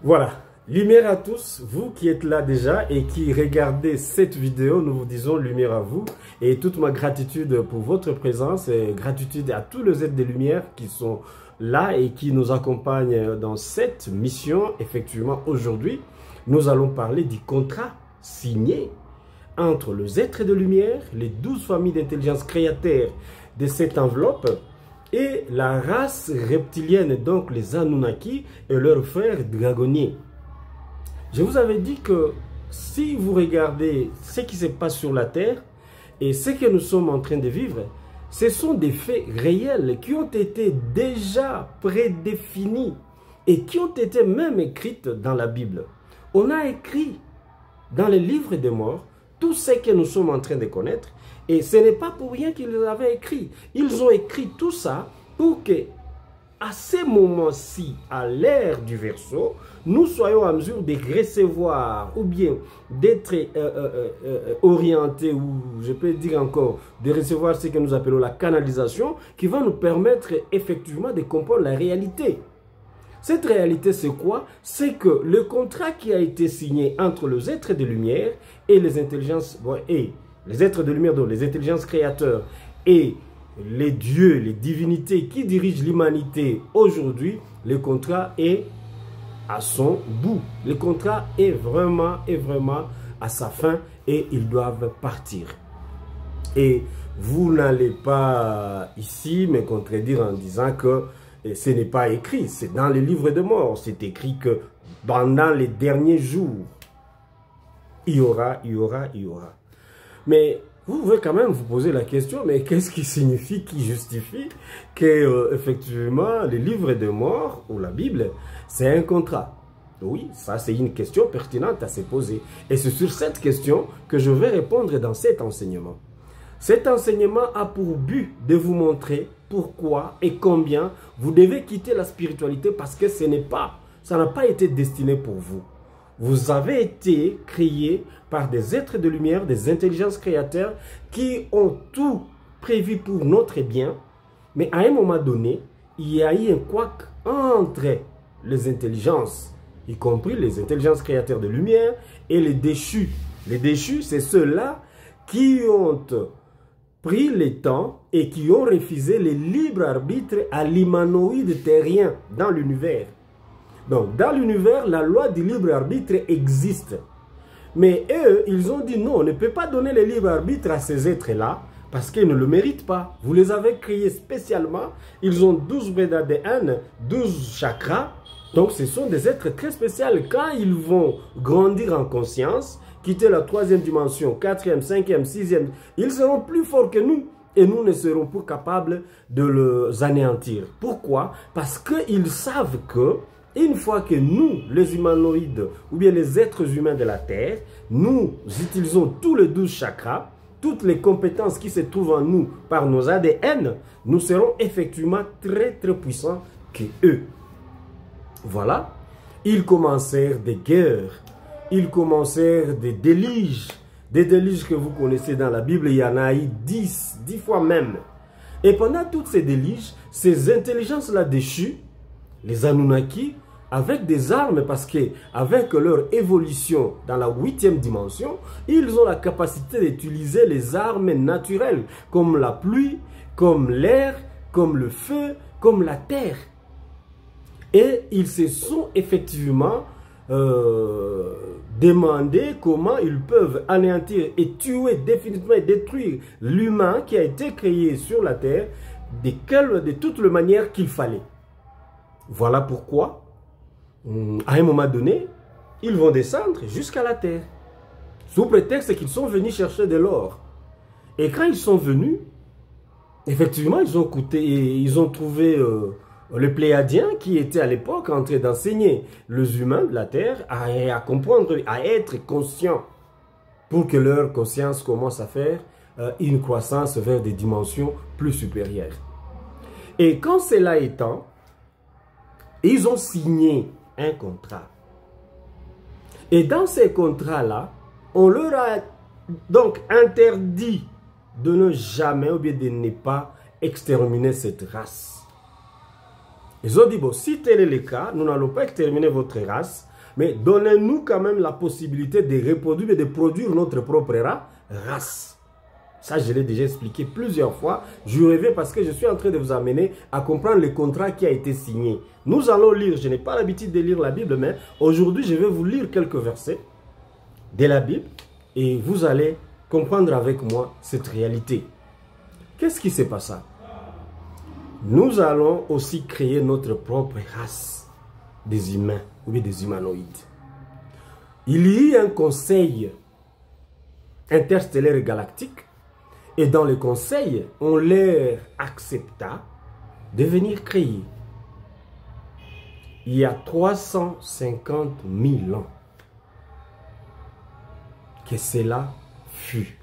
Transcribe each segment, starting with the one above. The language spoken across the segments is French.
Voilà, lumière à tous, vous qui êtes là déjà et qui regardez cette vidéo, nous vous disons lumière à vous et toute ma gratitude pour votre présence et gratitude à tous les êtres de lumière qui sont là et qui nous accompagnent dans cette mission. Effectivement, aujourd'hui, nous allons parler du contrat signé entre les êtres de lumière, les 12 familles d'intelligence créateur de cette enveloppe et la race reptilienne, donc les Anunnaki et leurs frères dragonniers. Je vous avais dit que si vous regardez ce qui se passe sur la Terre et ce que nous sommes en train de vivre, ce sont des faits réels qui ont été déjà prédéfinis et qui ont été même écrits dans la Bible. On a écrit dans les livres des morts tout ce que nous sommes en train de connaître. Et ce n'est pas pour rien qu'ils l'avaient écrit. Ils ont écrit tout ça pour que, à ces moments-ci, à l'ère du Verseau, nous soyons en mesure de recevoir ou bien d'être orientés, ou je peux dire encore, de recevoir ce que nous appelons la canalisation, qui va nous permettre effectivement de comprendre la réalité. Cette réalité, c'est quoi? C'est que le contrat qui a été signé entre les êtres de lumière et les intelligences, les êtres de lumière, donc les intelligences créateurs et les dieux, les divinités qui dirigent l'humanité aujourd'hui, le contrat est à son bout. Le contrat est vraiment à sa fin et ils doivent partir. Et vous n'allez pas ici me contredire en disant que ce n'est pas écrit, c'est dans les livres de mort. C'est écrit que pendant les derniers jours, il y aura. Mais vous pouvez quand même vous poser la question, mais qu'est-ce qui signifie, qui justifie que effectivement les livres de mort ou la Bible, c'est un contrat? Oui, ça c'est une question pertinente à se poser. Et c'est sur cette question que je vais répondre dans cet enseignement. Cet enseignement a pour but de vous montrer pourquoi et combien vous devez quitter la spiritualité parce que ça n'a pas été destiné pour vous. Vous avez été créés par des êtres de lumière, des intelligences créateurs qui ont tout prévu pour notre bien. Mais à un moment donné, il y a eu un couac entre les intelligences, y compris les intelligences créateurs de lumière et les déchus. Les déchus, c'est ceux-là qui ont pris le temps et qui ont refusé le libre arbitre à l'humanoïde terrien dans l'univers. Donc, dans l'univers, la loi du libre arbitre existe. Mais eux, ils ont dit non, on ne peut pas donner le libre arbitre à ces êtres-là parce qu'ils ne le méritent pas. Vous les avez créés spécialement. Ils ont 12 brins d'ADN, 12 chakras. Donc, ce sont des êtres très spéciaux. Quand ils vont grandir en conscience, quitter la 3e dimension, 4e, 5e, 6e, ils seront plus forts que nous. Et nous ne serons pas capables de les anéantir. Pourquoi? Parce qu'ils savent que une fois que nous, les humanoïdes, ou bien les êtres humains de la Terre, nous utilisons tous les 12 chakras, toutes les compétences qui se trouvent en nous par nos ADN, nous serons effectivement très puissants que eux. Voilà. Ils commencèrent des guerres, ils commencèrent des déluges que vous connaissez dans la Bible, il y en a eu 10 fois même. Et pendant toutes ces déluges, ces intelligences-là déchues, les Anunnaki, avec des armes, parce qu'avec leur évolution dans la 8e dimension, ils ont la capacité d'utiliser les armes naturelles, comme la pluie, comme l'air, comme le feu, comme la terre. Et ils se sont effectivement demandé comment ils peuvent anéantir et tuer définitivement et détruire l'humain qui a été créé sur la terre de toutes les manières qu'il fallait. Voilà pourquoi, à un moment donné, ils vont descendre jusqu'à la terre, sous prétexte qu'ils sont venus chercher de l'or. Et quand ils sont venus, effectivement, ils ont trouvé le Pléiadien qui était à l'époque en train d'enseigner les humains de la terre à comprendre, à être conscients, pour que leur conscience commence à faire une croissance vers des dimensions plus supérieures. Et quand cela étant, ils ont signé un contrat. Et dans ces contrats-là, on leur a donc interdit de ne jamais ou bien de ne pas exterminer cette race. Ils ont dit, bon, si tel est le cas, nous n'allons pas exterminer votre race, mais donnez-nous quand même la possibilité de reproduire et de produire notre propre race. Ça, je l'ai déjà expliqué plusieurs fois. Je reviens parce que je suis en train de vous amener à comprendre le contrat qui a été signé. Nous allons lire, je n'ai pas l'habitude de lire la Bible, mais aujourd'hui, je vais vous lire quelques versets de la Bible et vous allez comprendre avec moi cette réalité. Qu'est-ce qui s'est passé? Nous allons aussi créer notre propre race des humains ou bien des humanoïdes. Il y a un conseil interstellaire et galactique. Et dans le conseil, on leur accepta de venir créer. Il y a 350 000 ans que cela fut.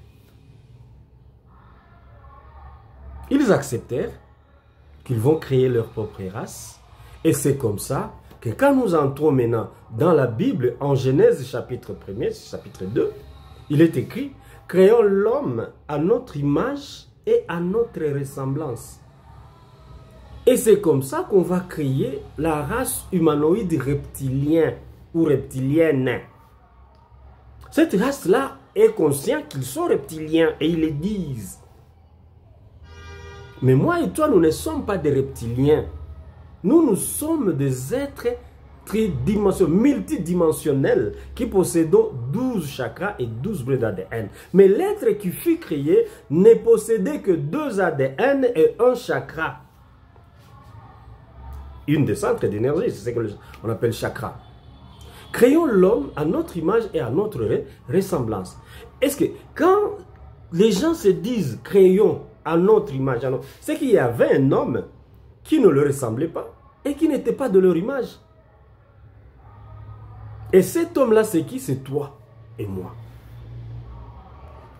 Ils acceptèrent qu'ils vont créer leur propre race. Et c'est comme ça que quand nous entrons maintenant dans la Bible, en Genèse chapitre 1er, chapitre 2, il est écrit: créons l'homme à notre image et à notre ressemblance. Et c'est comme ça qu'on va créer la race humanoïde reptilien ou reptilienne. Cette race-là est consciente qu'ils sont reptiliens et ils le disent. Mais moi et toi, nous ne sommes pas des reptiliens. Nous sommes des êtres multidimensionnels qui possédons 12 chakras et 12 brins d'ADN. Mais l'être qui fut créé ne possédait que 2 ADN et 1 chakra. Une des centres d'énergie, c'est ce qu'on appelle chakra. Créons l'homme à notre image et à notre ressemblance. Est-ce que quand les gens se disent créons à notre image, c'est qu'il y avait un homme qui ne le ressemblait pas et qui n'était pas de leur image. Et cet homme-là, c'est qui? C'est toi et moi.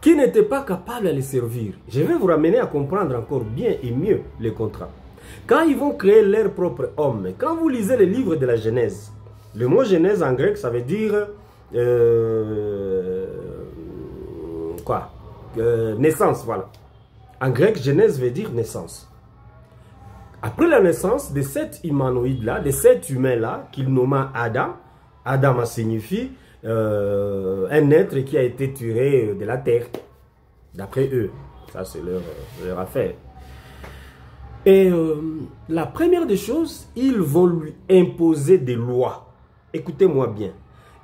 Qui n'était pas capable de les servir. Je vais vous ramener à comprendre encore bien et mieux les contrats. Quand ils vont créer leur propre homme, quand vous lisez les livres de la Genèse, le mot Genèse en grec, ça veut dire naissance, voilà. En grec, Genèse veut dire naissance. Après la naissance de cet humanoïde-là, de cet humain-là, qu'il nomma Adam, Adam signifie un être qui a été tiré de la terre, d'après eux. Ça, c'est leur affaire. Et la première des choses, ils vont lui imposer des lois. Écoutez-moi bien.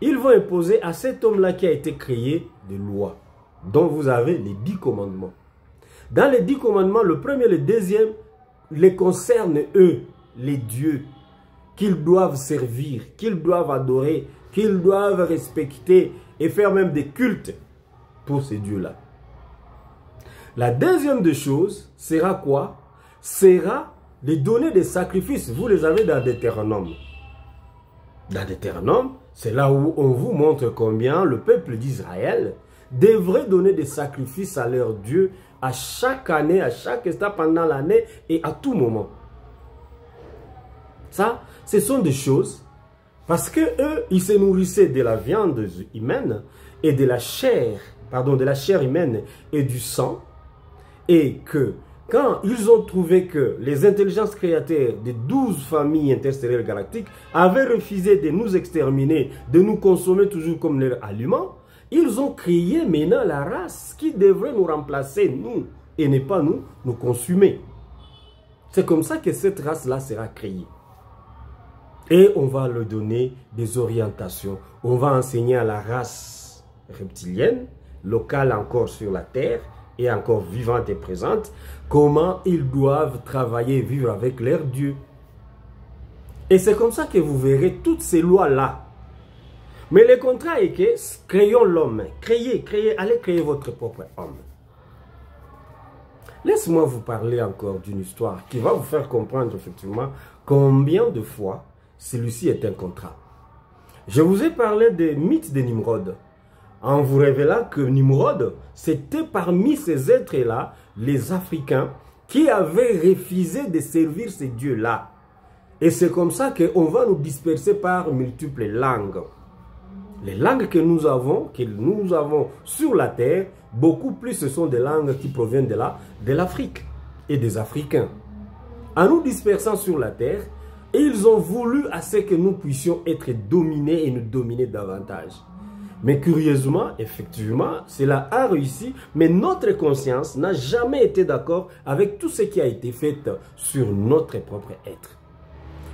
Ils vont imposer à cet homme-là qui a été créé des lois, dont vous avez les 10 commandements. Dans les 10 commandements, le premier et le deuxième les concernent eux, les dieux, qu'ils doivent servir, qu'ils doivent adorer, qu'ils doivent respecter et faire même des cultes pour ces dieux-là. La deuxième des choses sera quoi? Sera de donner des sacrifices. Vous les avez dans Deutéronome. Dans Deutéronome, c'est là où on vous montre combien le peuple d'Israël devrait donner des sacrifices à leur Dieu à chaque année, à chaque instant pendant l'année et à tout moment. Ça, ce sont des choses parce que eux, ils se nourrissaient de la viande humaine et de la chair, humaine et du sang, et que quand ils ont trouvé que les intelligences créateurs des 12 familles interstellaires galactiques avaient refusé de nous exterminer, de nous consommer toujours comme leurs aliments, ils ont créé maintenant la race qui devrait nous remplacer, nous, et ne pas nous consumer. C'est comme ça que cette race-là sera créée. Et on va leur donner des orientations. On va enseigner à la race reptilienne, locale encore sur la Terre, et encore vivante et présente, comment ils doivent travailler et vivre avec leur Dieu. Et c'est comme ça que vous verrez toutes ces lois-là. Mais le contrat est que créons l'homme. Allez créer votre propre homme. Laisse-moi vous parler encore d'une histoire qui va vous faire comprendre effectivement combien de fois celui-ci est un contrat. Je vous ai parlé des mythes de Nimrod, en vous révélant que Nimrod, c'était parmi ces êtres-là, les Africains, qui avaient refusé de servir ces dieux-là. Et c'est comme ça qu'on va nous disperser par multiples langues. Les langues que nous avons sur la terre, beaucoup plus ce sont des langues qui proviennent de l'Afrique et des Africains. En nous dispersant sur la terre, Et ils ont voulu à ce que nous puissions être dominés et nous dominer davantage. Mais curieusement, effectivement, cela a réussi, mais notre conscience n'a jamais été d'accord avec tout ce qui a été fait sur notre propre être.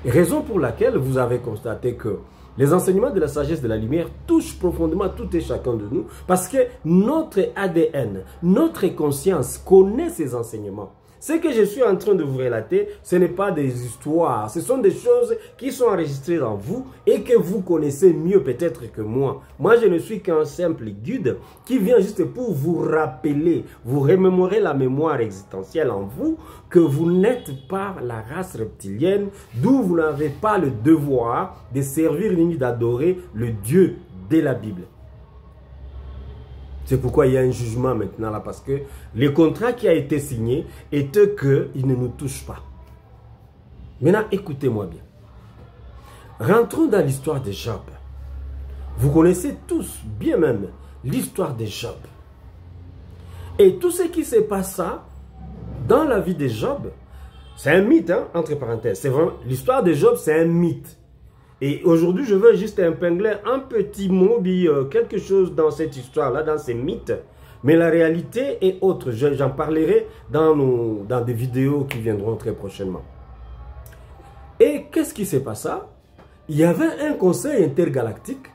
Raison pour laquelle vous avez constaté que les enseignements de la sagesse de la lumière touchent profondément tout et chacun de nous parce que notre ADN, notre conscience connaît ces enseignements. Ce que je suis en train de vous relater, ce n'est pas des histoires, ce sont des choses qui sont enregistrées en vous et que vous connaissez mieux peut-être que moi. Moi, je ne suis qu'un simple guide qui vient juste pour vous rappeler, vous remémorer la mémoire existentielle en vous que vous n'êtes pas la race reptilienne, d'où vous n'avez pas le devoir de servir ni d'adorer le Dieu de la Bible. C'est pourquoi il y a un jugement maintenant là, parce que le contrat qui a été signé était qu'il ne nous touche pas. Maintenant, écoutez-moi bien. Rentrons dans l'histoire de Job. Vous connaissez tous, bien même, l'histoire de Job. Et tout ce qui se passa dans la vie de Job, c'est un mythe, hein, entre parenthèses. L'histoire de Job, c'est un mythe. Et aujourd'hui, je veux juste épingler un petit mot, quelque chose dans cette histoire-là, dans ces mythes. Mais la réalité est autre. J'en parlerai dans des vidéos qui viendront très prochainement. Et qu'est-ce qui s'est passé? Il y avait un conseil intergalactique.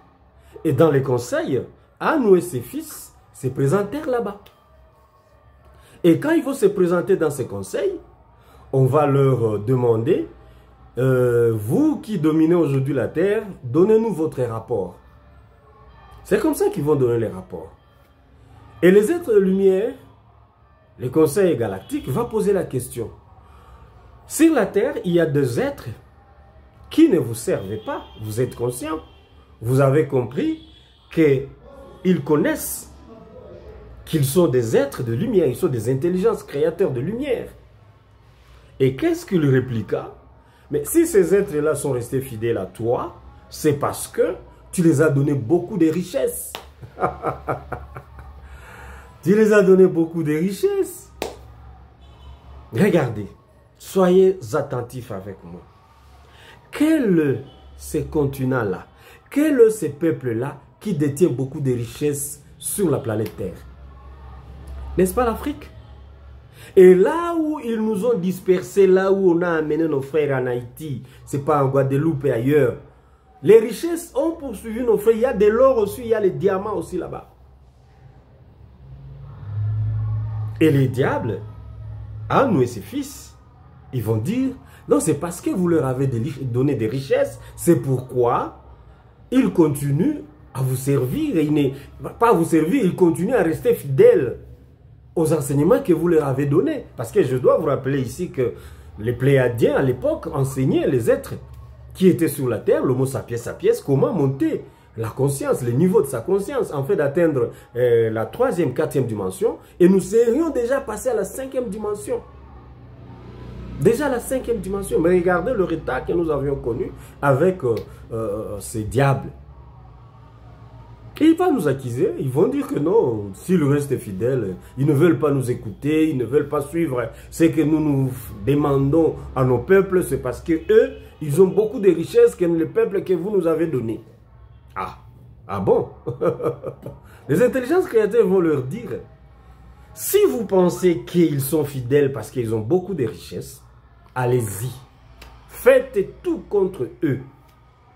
Et dans les conseils, Anu et ses fils se présentèrent là-bas. Et quand ils vont se présenter dans ces conseils, on va leur demander... vous qui dominez aujourd'hui la Terre, donnez-nous votre rapport. C'est comme ça qu'ils vont donner les rapports. Et les êtres de lumière, le Conseil galactique, va poser la question. Sur la Terre, il y a deux êtres qui ne vous servent pas. Vous êtes conscient. Vous avez compris qu'ils connaissent qu'ils sont des êtres de lumière. Ils sont des intelligences créateurs de lumière. Et qu'est-ce qu'il répliqua? Mais si ces êtres-là sont restés fidèles à toi, c'est parce que tu les as donné beaucoup de richesses. Tu les as donné beaucoup de richesses. Regardez, soyez attentifs avec moi. Quel est ce continent-là? Quel est ce peuple-là qui détient beaucoup de richesses sur la planète Terre? N'est-ce pas l'Afrique? Et là où ils nous ont dispersés, là où on a amené nos frères en Haïti, c'est pas en Guadeloupe et ailleurs. Les richesses ont poursuivi nos frères. Il y a de l'or aussi, il y a les diamants aussi là-bas. Et les diables, Anu et ses fils, ils vont dire, non, c'est parce que vous leur avez donné des richesses, c'est pourquoi ils continuent à vous servir. Et pas à vous servir, ils continuent à rester fidèles aux enseignements que vous leur avez donnés. Parce que je dois vous rappeler ici que les Pléiadiens, à l'époque, enseignaient les êtres qui étaient sur la terre, l'homo sapiens sapiens, comment monter la conscience, le niveau de sa conscience, en fait d'atteindre la 3e, 4e dimension. Et nous serions déjà passés à la 5e dimension. Déjà la 5e dimension. Mais regardez le retard que nous avions connu avec ces diables. Et ils vont nous accuser, ils vont dire que non, s'ils restent fidèles, ils ne veulent pas nous écouter, ils ne veulent pas suivre ce que nous demandons à nos peuples, c'est parce que eux, ils ont beaucoup de richesses que le peuple que vous nous avez donné. Ah bon? Les intelligences créateurs vont leur dire, si vous pensez qu'ils sont fidèles parce qu'ils ont beaucoup de richesses, allez-y, faites tout contre eux,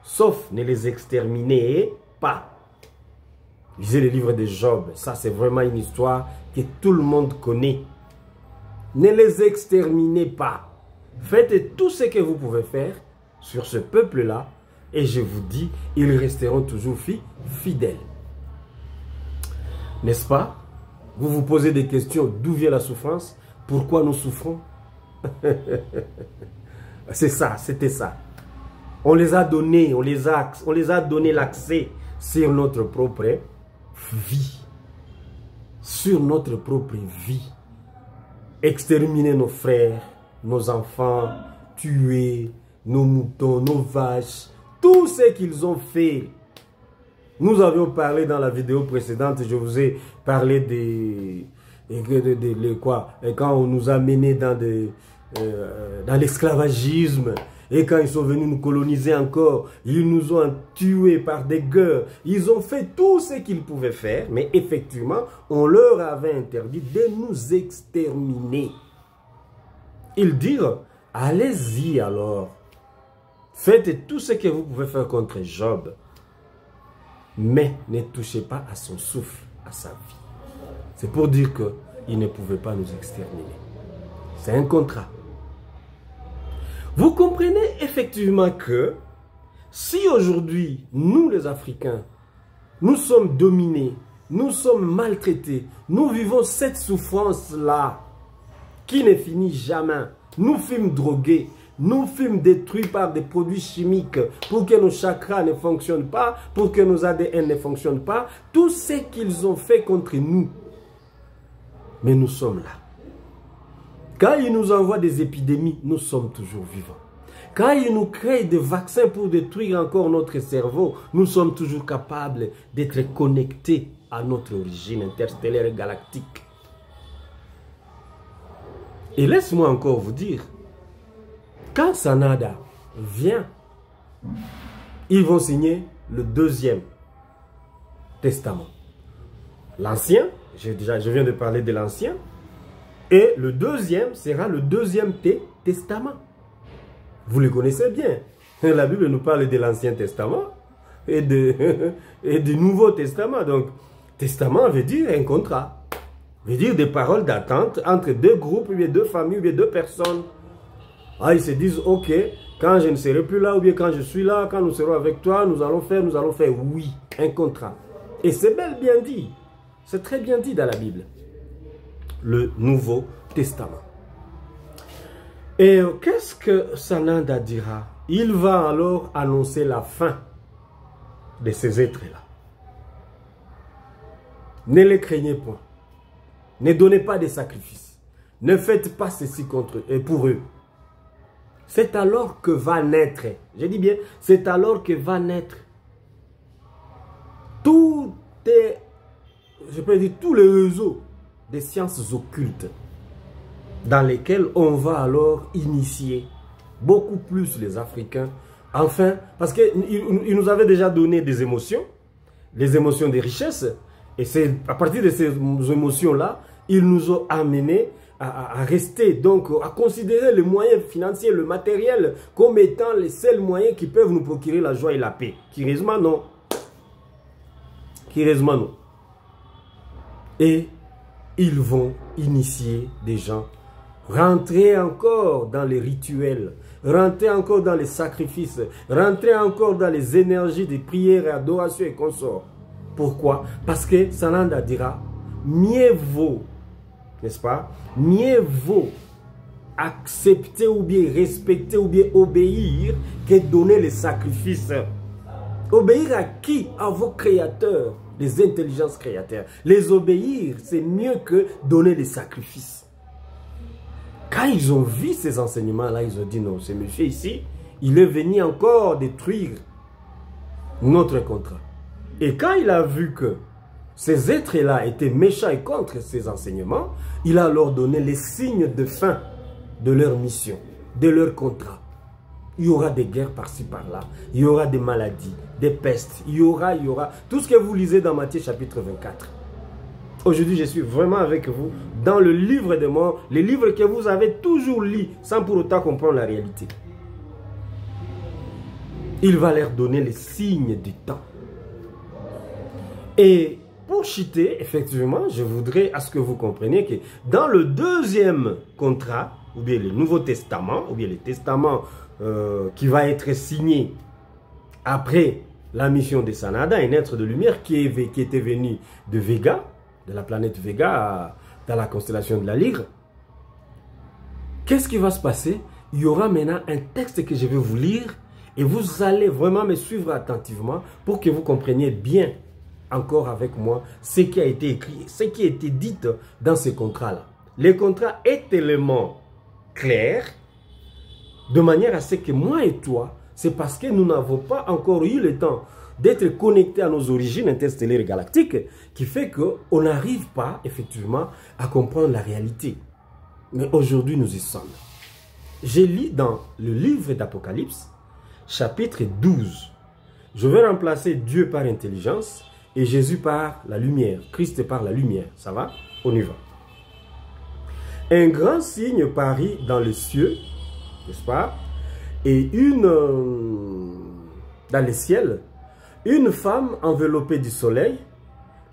sauf ne les exterminez pas. Lisez le livre de Job, ça c'est vraiment une histoire que tout le monde connaît. Ne les exterminez pas. Faites tout ce que vous pouvez faire sur ce peuple-là et je vous dis, ils resteront toujours fidèles. N'est-ce pas? Vous vous posez des questions, d'où vient la souffrance? Pourquoi nous souffrons? C'est ça, c'était ça. On les a donnés, on les a donné l'accès sur notre propre vie, sur notre propre vie. Exterminer nos frères, nos enfants, tuer nos moutons, nos vaches, tout ce qu'ils ont fait. Nous avions parlé dans la vidéo précédente, je vous ai parlé de quoi, quand on nous a menés dans l'esclavagisme Et quand ils sont venus nous coloniser encore, ils nous ont tués par des guerres. Ils ont fait tout ce qu'ils pouvaient faire, mais effectivement, on leur avait interdit de nous exterminer. Ils dirent, allez-y alors, faites tout ce que vous pouvez faire contre Job, mais ne touchez pas à son souffle, à sa vie. C'est pour dire qu'ils ne pouvaient pas nous exterminer. C'est un contrat. Vous comprenez effectivement que si aujourd'hui, nous les Africains, nous sommes dominés, nous sommes maltraités, nous vivons cette souffrance-là qui ne finit jamais. Nous fûmes drogués, nous fûmes détruits par des produits chimiques pour que nos chakras ne fonctionnent pas, pour que nos ADN ne fonctionnent pas. Tout ce qu'ils ont fait contre nous. Mais nous sommes là. Quand ils nous envoient des épidémies, nous sommes toujours vivants. Quand ils nous créent des vaccins pour détruire encore notre cerveau, nous sommes toujours capables d'être connectés à notre origine interstellaire et galactique. Et laisse-moi encore vous dire, quand Sananda vient, ils vont signer le deuxième testament. L'ancien, je viens de parler de l'ancien, et le deuxième sera le deuxième testament. Vous le connaissez bien. La Bible nous parle de l'Ancien Testament et du Nouveau Testament. Donc, testament veut dire un contrat. Veut dire des paroles d'attente entre deux groupes, ou bien deux familles, ou bien deux personnes. Ah, ils se disent, ok, quand je ne serai plus là, ou bien quand je suis là, quand nous serons avec toi, nous allons faire. Oui, un contrat. Et c'est bien dit. C'est très bien dit dans la Bible. Le Nouveau Testament. Et qu'est-ce que Sananda dira? Il va alors annoncer la fin de ces êtres-là. Ne les craignez point. Ne donnez pas de sacrifices. Ne faites pas ceci contre eux et pour eux. C'est alors que va naître, je dis bien, c'est alors que va naître tout est, je peux dire, tous les réseaux des sciences occultes dans lesquels on va alors initier beaucoup plus les Africains. Enfin, parce qu'ils nous avaient déjà donné des émotions, les émotions des richesses, et c'est à partir de ces émotions-là, ils nous ont amenés à rester, donc à considérer les moyens financiers, le matériel, comme étant les seuls moyens qui peuvent nous procurer la joie et la paix. Curieusement, non. Curieusement, non. Et ils vont initier des gens, rentrer encore dans les rituels, rentrer encore dans les sacrifices, rentrer encore dans les énergies des prières et adorations et consorts. Pourquoi? Parce que Sananda dira, mieux vaut, n'est-ce pas? Mieux vaut accepter ou bien respecter ou bien obéir que donner les sacrifices. Obéir à qui? À vos créateurs, les intelligences créateurs. Les obéir, c'est mieux que donner des sacrifices. Quand ils ont vu ces enseignements-là, ils ont dit non, ce monsieur ici, il est venu encore détruire notre contrat. Et quand il a vu que ces êtres-là étaient méchants et contre ces enseignements, il a alors donné les signes de fin de leur mission, de leur contrat. Il y aura des guerres par-ci, par-là. Il y aura des maladies, des pestes. Il y aura. Tout ce que vous lisez dans Matthieu chapitre 24. Aujourd'hui, je suis vraiment avec vous dans le livre des morts, les livres que vous avez toujours lus sans pour autant comprendre la réalité. Il va leur donner les signes du temps. Et pour chiter, effectivement, je voudrais à ce que vous compreniez que dans le deuxième contrat, ou bien le Nouveau Testament, ou bien le Testament qui va être signé après la mission de Sananda, un être de lumière qui était venu de Vega, de la planète Vega, dans la constellation de la Lyre. Qu'est-ce qui va se passer? Il y aura maintenant un texte que je vais vous lire et vous allez vraiment me suivre attentivement pour que vous compreniez bien encore avec moi ce qui a été écrit, ce qui a été dit dans ces contrats-là. Les contrats est tellement clair, de manière à ce que moi et toi, c'est parce que nous n'avons pas encore eu le temps d'être connectés à nos origines interstellaires et galactiques qui fait qu'on n'arrive pas effectivement à comprendre la réalité. Mais aujourd'hui, nous y sommes. J'ai lu dans le livre d'Apocalypse, chapitre 12. Je vais remplacer Dieu par intelligence et Jésus par la lumière, Christ par la lumière. Ça va? On y va. Un grand signe parut dans les cieux, n'est-ce pas? Et dans les ciels, une femme enveloppée du soleil,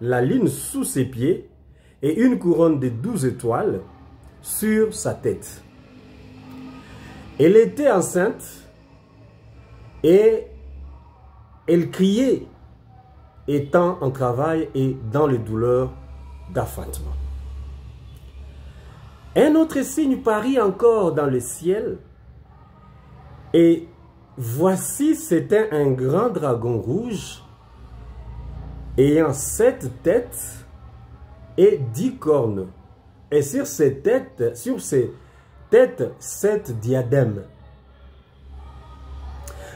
la lune sous ses pieds et une couronne de 12 étoiles sur sa tête. Elle était enceinte et elle criait, étant en travail et dans les douleurs d'enfantement. Un autre signe parut encore dans le ciel, et voici c'était un grand dragon rouge, ayant 7 têtes et 10 cornes, et sur ses têtes 7 diadèmes.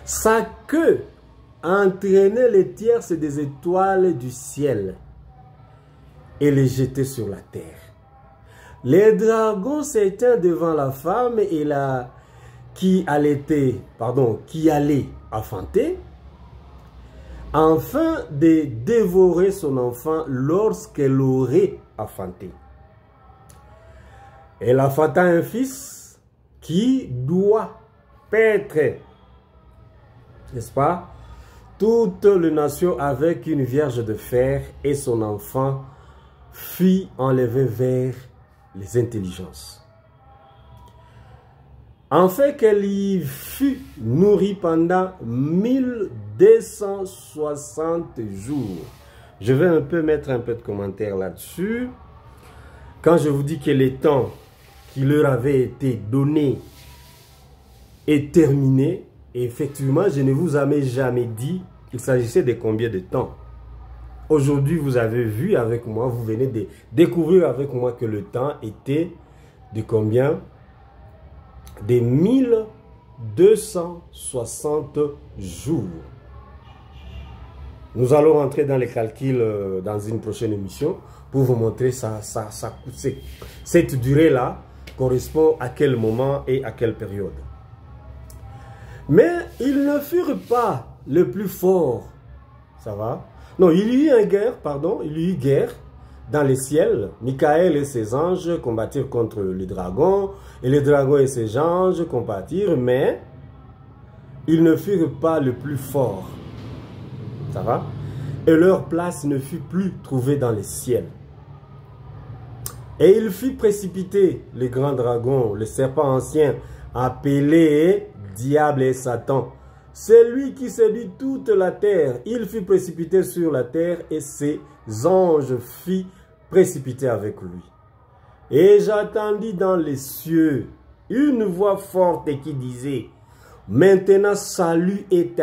Sa queue entraînait les tierces des étoiles du ciel et les jetait sur la terre. Les dragons s'éteignent devant la femme et qui allait enfanter, afin de dévorer son enfant lorsqu'elle aurait enfanté. Elle enfanta un fils qui doit paître, n'est-ce pas, toute les nations avec une vierge de fer, et son enfant fut enlevé vers les intelligences. En fait qu'elle y fut nourrie pendant 1260 jours. Je vais un peu mettre un peu de commentaires là-dessus. Quand je vous dis que les temps qui leur avaient été donnés est terminé, effectivement, je ne vous avais jamais dit qu'il s'agissait de combien de temps. Aujourd'hui, vous avez vu avec moi, vous venez de découvrir avec moi que le temps était de combien? De 1260 jours. Nous allons rentrer dans les calculs dans une prochaine émission pour vous montrer cette durée-là correspond à quel moment et à quelle période. Mais ils ne furent pas le plus fort. Ça va? Non, il y eut une guerre dans les ciels. Michael et ses anges combattirent contre les dragons, et les dragons et ses anges combattirent, mais ils ne furent pas le plus fort. Ça va? Et leur place ne fut plus trouvée dans les ciels. Et il fut précipité, le grand dragon, le serpent ancien, appelé Diable et Satan. C'est lui qui séduit toute la terre. Il fut précipité sur la terre et ses anges furent précipités avec lui. Et j'entendis dans les cieux une voix forte qui disait: maintenant le salut est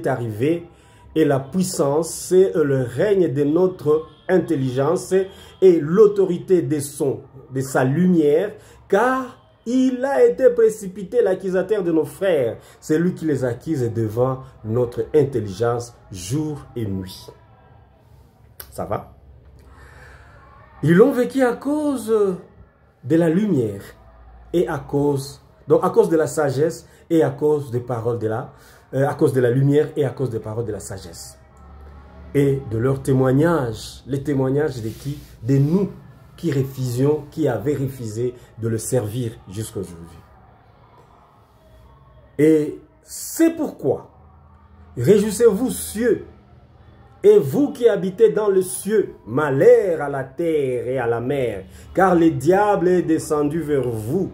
arrivé, et la puissance et le règne de notre intelligence et l'autorité de sa lumière, car il a été précipité l'accusateur de nos frères, c'est lui qui les accuse devant notre intelligence jour et nuit. Ça va? Ils l'ont vécu à cause de la lumière et à cause de la sagesse et à cause des paroles à cause de la lumière et à cause des paroles de la sagesse. Et de leur témoignage, les témoignages de qui? De nous qui refusions, qui avaient refusé de le servir jusqu'à aujourd'hui. Et c'est pourquoi, réjouissez-vous cieux, et vous qui habitez dans le cieux, malheur à la terre et à la mer, car le diable est descendu vers vous,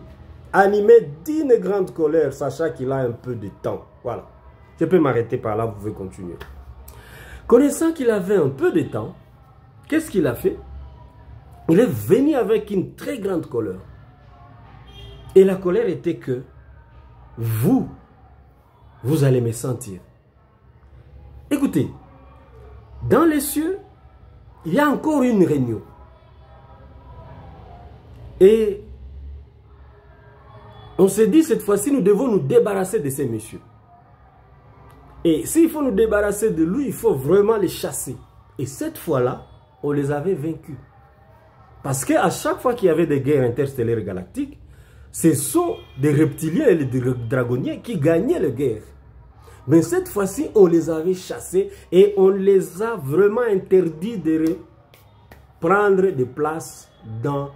animé d'une grande colère, sachant qu'il a un peu de temps. Voilà. Je peux m'arrêter par là, vous pouvez continuer. Connaissant qu'il avait un peu de temps, qu'est-ce qu'il a fait? Il est venu avec une très grande colère. Et la colère était que vous allez me sentir. Écoutez, dans les cieux, il y a encore une réunion. Et on s'est dit, cette fois-ci, nous devons nous débarrasser de ces messieurs. Et s'il faut nous débarrasser de lui, il faut vraiment les chasser. Et cette fois-là, on les avait vaincus. Parce qu'à chaque fois qu'il y avait des guerres interstellaires galactiques, ce sont des reptiliens et des dragonniers qui gagnaient la guerre. Mais cette fois-ci, on les avait chassés et on les a vraiment interdits de prendre des places dans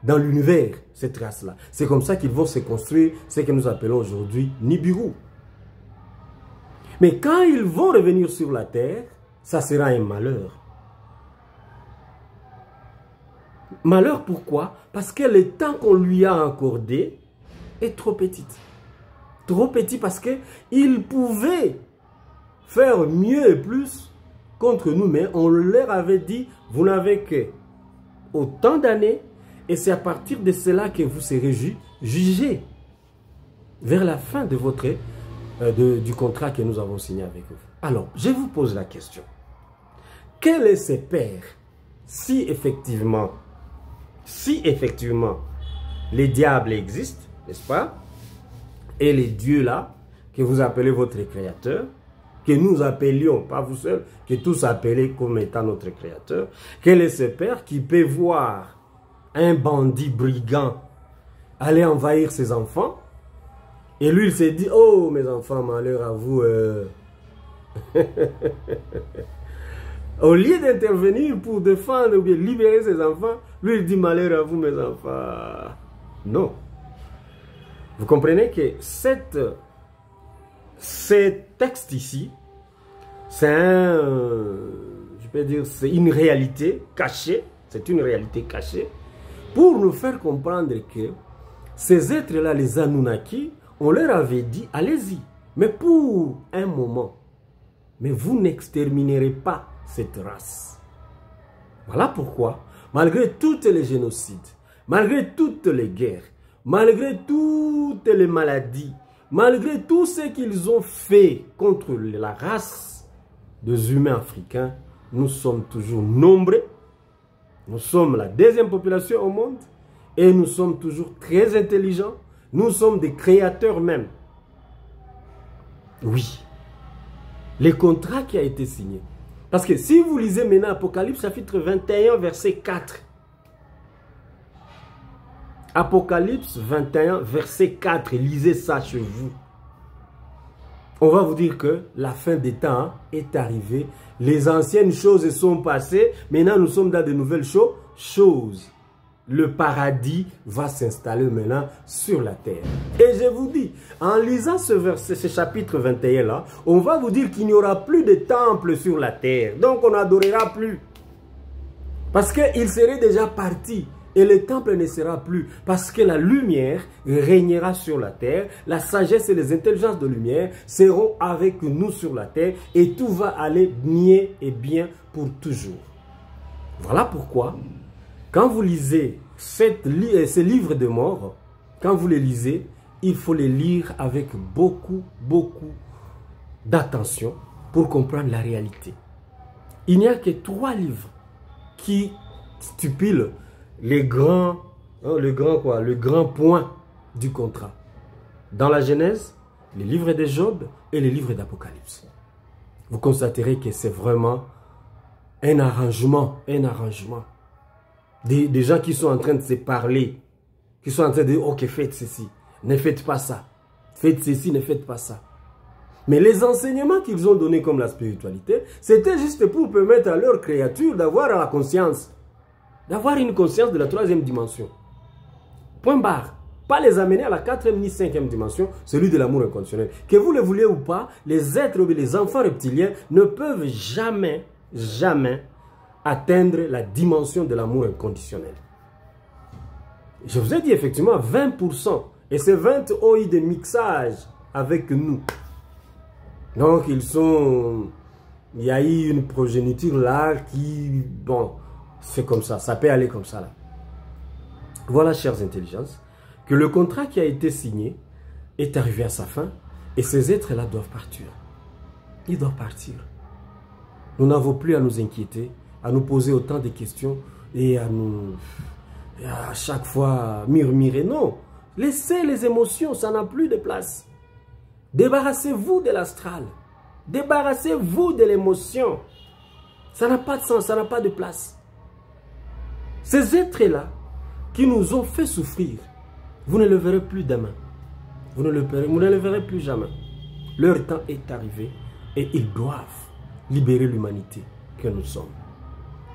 l'univers, cette race-là. C'est comme ça qu'ils vont se construire ce que nous appelons aujourd'hui Nibiru. Mais quand ils vont revenir sur la terre, ça sera un malheur. Malheur pourquoi? Parce que le temps qu'on lui a accordé est trop petit. Trop petit parce qu'il pouvait faire mieux et plus contre nous, mais on leur avait dit, vous n'avez que autant d'années, et c'est à partir de cela que vous serez jugés vers la fin de votre, du contrat que nous avons signé avec vous. Alors, je vous pose la question. Quel est ce père si effectivement les diables existent, n'est-ce pas? Et les dieux là, que vous appelez votre créateur, que nous appelions, pas vous seuls, que tous appelez comme étant notre créateur, quel est ce père qui peut voir un bandit brigand aller envahir ses enfants, et lui il s'est dit, oh mes enfants, malheur à vous, au lieu d'intervenir pour défendre ou bien libérer ses enfants, lui il dit, malheur à vous mes enfants. Non. Vous comprenez que ce texte ici, c'est c'est une réalité cachée, c'est une réalité cachée, pour nous faire comprendre que ces êtres-là, les Anunnaki, on leur avait dit, allez-y, mais pour un moment, mais vous n'exterminerez pas cette race. Voilà pourquoi, malgré tous les génocides, malgré toutes les guerres, malgré toutes les maladies, malgré tout ce qu'ils ont fait contre la race des humains africains, nous sommes toujours nombreux. Nous sommes la deuxième population au monde et nous sommes toujours très intelligents. Nous sommes des créateurs même. Oui. Le contrat qui a été signé. Parce que si vous lisez maintenant Apocalypse chapitre 21 verset 4. Apocalypse 21 verset 4. Lisez ça chez vous. On va vous dire que la fin des temps est arrivée. Les anciennes choses sont passées. Maintenant, nous sommes dans de nouvelles choses. Le paradis va s'installer maintenant sur la terre. Et je vous dis, en lisant ce verset, ce chapitre 21 là, on va vous dire qu'il n'y aura plus de temple sur la terre. Donc, on n'adorera plus. Parce qu'il serait déjà parti. Et le temple ne sera plus parce que la lumière régnera sur la terre. La sagesse et les intelligences de lumière seront avec nous sur la terre. Et tout va aller mieux et bien pour toujours. Voilà pourquoi, quand vous lisez ces livres de mort, quand vous les lisez, il faut les lire avec beaucoup d'attention pour comprendre la réalité. Il n'y a que 3 livres qui stipulent le grand point du contrat. Dans la Genèse, les livres de Job et les livres d'Apocalypse. Vous constaterez que c'est vraiment un arrangement. Des gens qui sont en train de se parler, qui sont en train de dire, ok, faites ceci, ne faites pas ça. Faites ceci, ne faites pas ça. Mais les enseignements qu'ils ont donnés comme la spiritualité, c'était juste pour permettre à leurs créatures d'avoir la conscience. D'avoir une conscience de la 3e dimension. Point barre. Pas les amener à la 4e ni 5e dimension, celui de l'amour inconditionnel. Que vous le vouliez ou pas, les êtres ou les enfants reptiliens ne peuvent jamais atteindre la dimension de l'amour inconditionnel. Je vous ai dit effectivement 20%. Et ces 20 ont eu des mixages avec nous. Donc il y a eu une progéniture là qui, bon, c'est comme ça, ça peut aller comme ça là. Voilà, chères intelligences, que le contrat qui a été signé est arrivé à sa fin et ces êtres-là doivent partir. Ils doivent partir. Nous n'avons plus à nous inquiéter, à nous poser autant de questions et à chaque fois murmurer. Non, laissez les émotions, ça n'a plus de place. Débarrassez-vous de l'astral. Débarrassez-vous de l'émotion. Ça n'a pas de sens, ça n'a pas de place. Ces êtres-là qui nous ont fait souffrir, vous ne le verrez plus demain. Vous ne le verrez plus jamais. Leur temps est arrivé et ils doivent libérer l'humanité que nous sommes.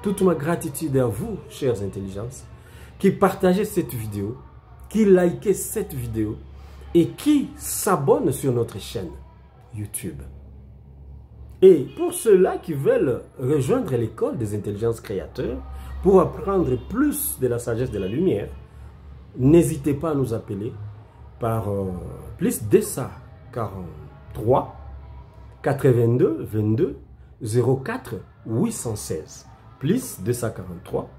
Toute ma gratitude à vous, chères intelligences, qui partagez cette vidéo, qui likez cette vidéo et qui s'abonnent sur notre chaîne YouTube. Et pour ceux-là qui veulent rejoindre l'école des intelligences créateurs pour apprendre plus de la sagesse de la lumière, n'hésitez pas à nous appeler par plus 243 82 22 04 816. Plus 243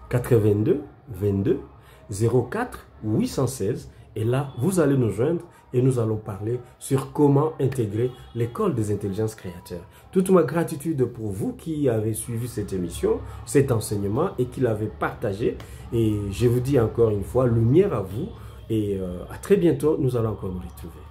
82 22 04 816. Et là, vous allez nous joindre et nous allons parler sur comment intégrer l'école des intelligences créateurs. Toute ma gratitude pour vous qui avez suivi cette émission, cet enseignement et qui l'avez partagé. Et je vous dis encore une fois, lumière à vous et à très bientôt, nous allons encore nous retrouver.